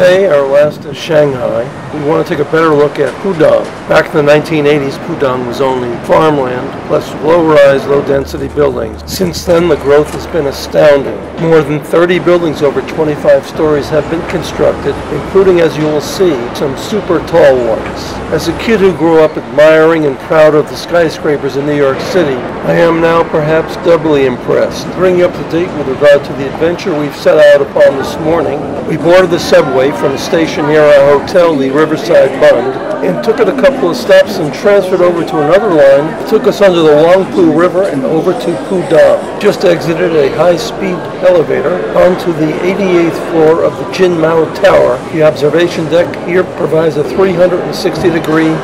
Today, our last is Shanghai. We want to take a better look at Pudong. Back in the 1980s, Pudong was only farmland, plus low-rise, low-density buildings. Since then, the growth has been astounding. More than 30 buildings over 25 stories have been constructed, including, as you will see, some super tall ones. As a kid who grew up admiring and proud of the skyscrapers in New York City, I am now perhaps doubly impressed. To bring you up to date with regard to the adventure we've set out upon this morning, we boarded the subway from a station near our hotel, the Riverside Bund, and took it a couple of steps and transferred over to another line that took us under the Huangpu River and over to Pudong. Just exited a high-speed elevator onto the 88th floor of the Jin Mao Tower. The observation deck here provides a 360-degree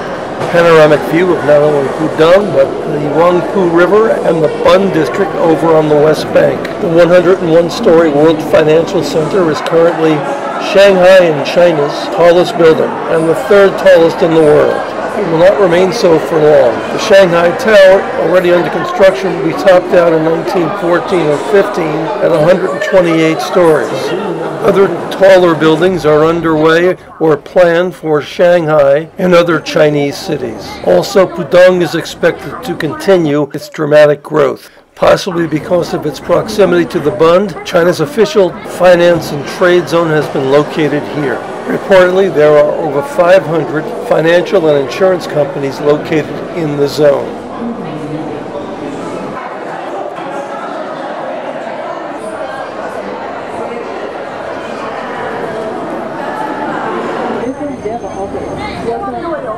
panoramic view of not only Pudong, but the Huangpu River and the Bund District over on the west bank. The 101-story World Financial Center is currently Shanghai and China's tallest building, and the third tallest in the world. It will not remain so for long. The Shanghai Tower, already under construction, will be topped out in 1914 or 15 at 128 stories. Other taller buildings are underway or planned for Shanghai and other Chinese cities. Also, Pudong is expected to continue its dramatic growth. Possibly because of its proximity to the Bund, China's official finance and trade zone has been located here. Reportedly, there are over 500 financial and insurance companies located in the zone.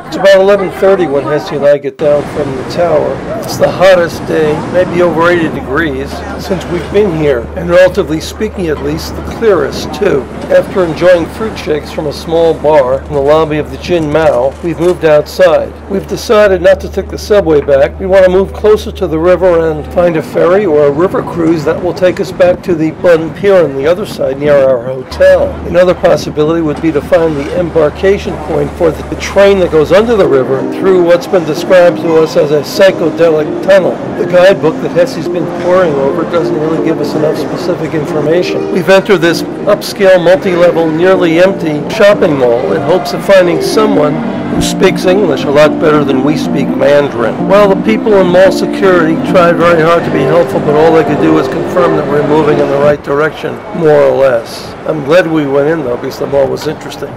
It's about 11:30 when Hesse and I get down from the tower. It's the hottest day, maybe over 80 degrees, since we've been here, and relatively speaking at least, the clearest too. After enjoying fruit shakes from a small bar in the lobby of the Jin Mao, we've moved outside. We've decided not to take the subway back. We want to move closer to the river and find a ferry or a river cruise that will take us back to the Bund Pier on the other side near our hotel. Another possibility would be to find the embarkation point for the train that goes under the river through what's been described to us as a psychedelic tunnel. The guidebook that Hesse's been poring over doesn't really give us enough specific information. We've entered this upscale, multi-level, nearly empty shopping mall in hopes of finding someone who speaks English a lot better than we speak Mandarin. Well, the people in mall security tried very hard to be helpful, but all they could do was confirm that we're moving in the right direction, more or less. I'm glad we went in, though, because the mall was interesting.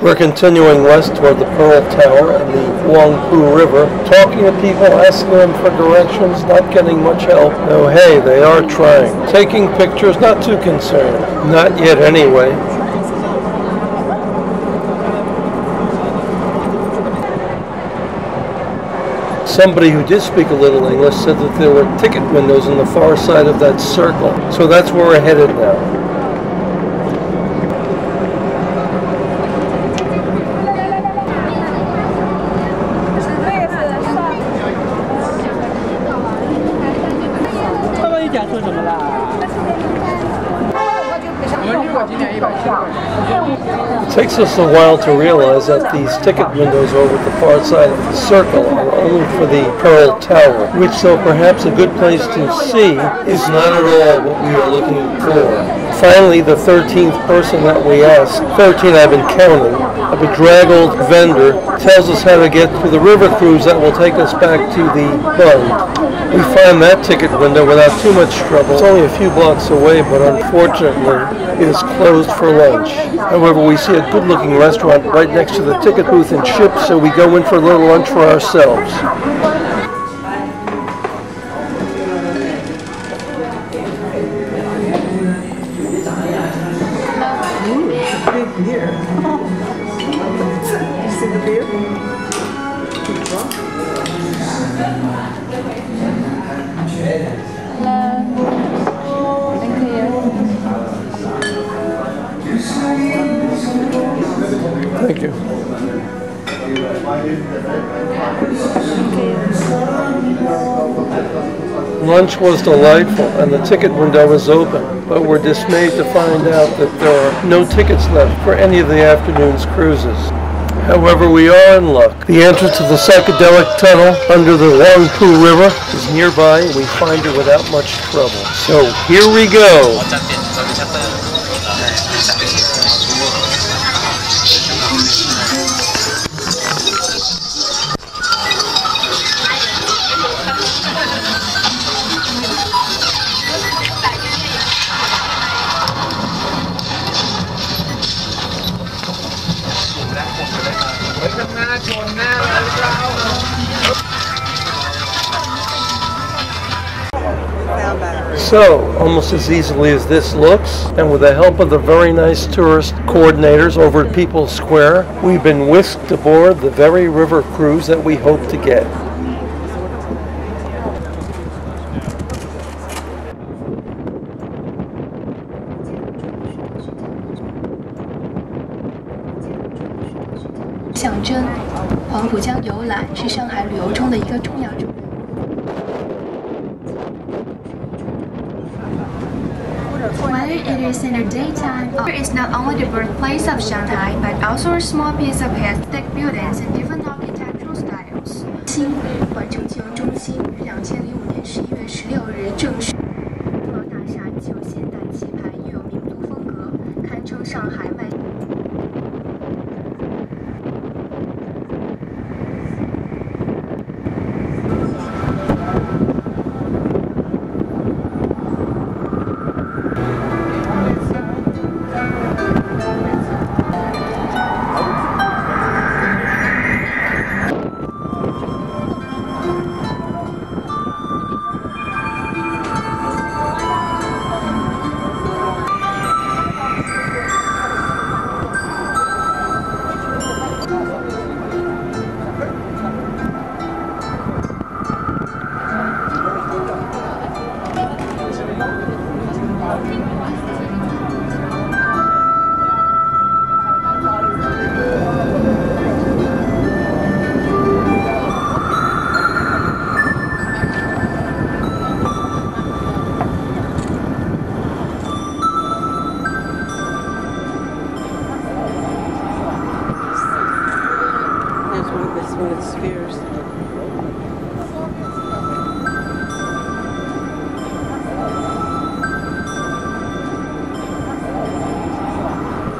We're continuing west toward the Pearl Tower and the Huangpu River, talking to people, asking them for directions, not getting much help. No, hey, they are trying. Taking pictures, not too concerned. Not yet, anyway. Somebody who did speak a little English said that there were ticket windows on the far side of that circle. So that's where we're headed now. It takes us a while to realize that these ticket windows over at the far side of the circle are only for the Pearl Tower, which, though perhaps a good place to see, is not at all what we are looking for. Finally, the 13th person that we asked, 13 I've been counting, a bedraggled vendor, tells us how to get to the river cruise that will take us back to the Bund. We find that ticket window without too much trouble. It's only a few blocks away, but unfortunately, it is closed for lunch. However, we see a good-looking restaurant right next to the ticket booth and ship, so we go in for a little lunch for ourselves. Here. You see the view? Thank you. Lunch was delightful and the ticket window was open, but we're dismayed to find out that there are no tickets left for any of the afternoon's cruises. However, we are in luck. The entrance to the psychedelic tunnel under the Huangpu River is nearby, and we find it without much trouble. So here we go. So, almost as easily as this looks, and with the help of the very nice tourist coordinators over at People's Square, we've been whisked aboard the very river cruise that we hope to get. Whether it is in the daytime, it is not only the birthplace of Shanghai, but also a small piece of historic buildings in different architectural styles. 环球金融中心于2005年11月16日正式。高大厦具有现代气派，又有民族风格，堪称上海外。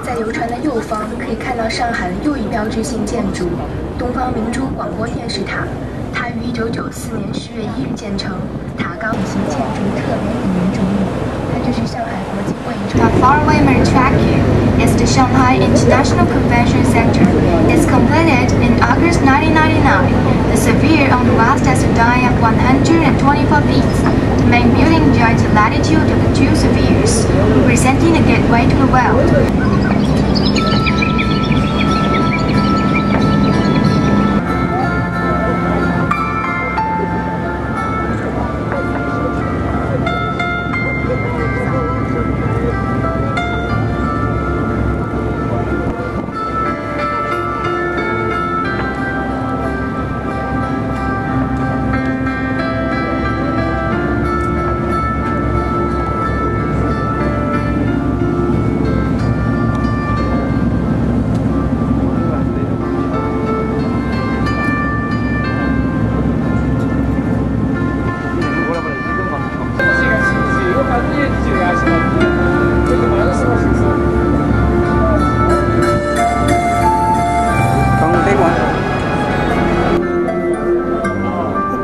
在游船的右方可以看到上海的又一标志性建筑——东方明珠广播电视塔。它于1994年10月1日建成，塔高型建筑特别引人注目。它就是上海国际会议场。The faraway Merchaki is the Shanghai International Convention Center. It's completed in August 1999. The sphere on the west has a diameter of 124 feet. The main building joins the latitude of the two spheres, representing the gateway to the world.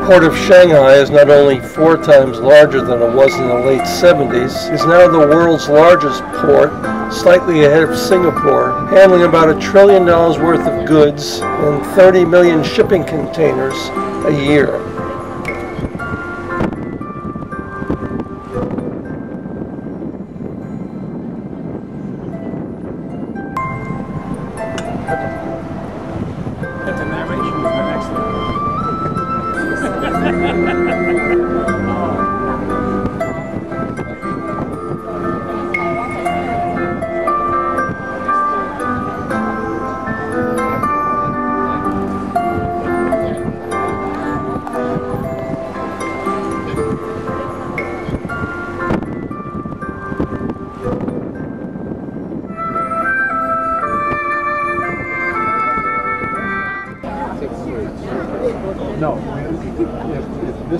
The port of Shanghai is not only 4 times larger than it was in the late 70s, is now the world's largest port, slightly ahead of Singapore, handling about $1 trillion worth of goods and 30 million shipping containers a year. That's a narration. Excellent.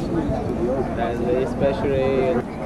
and especially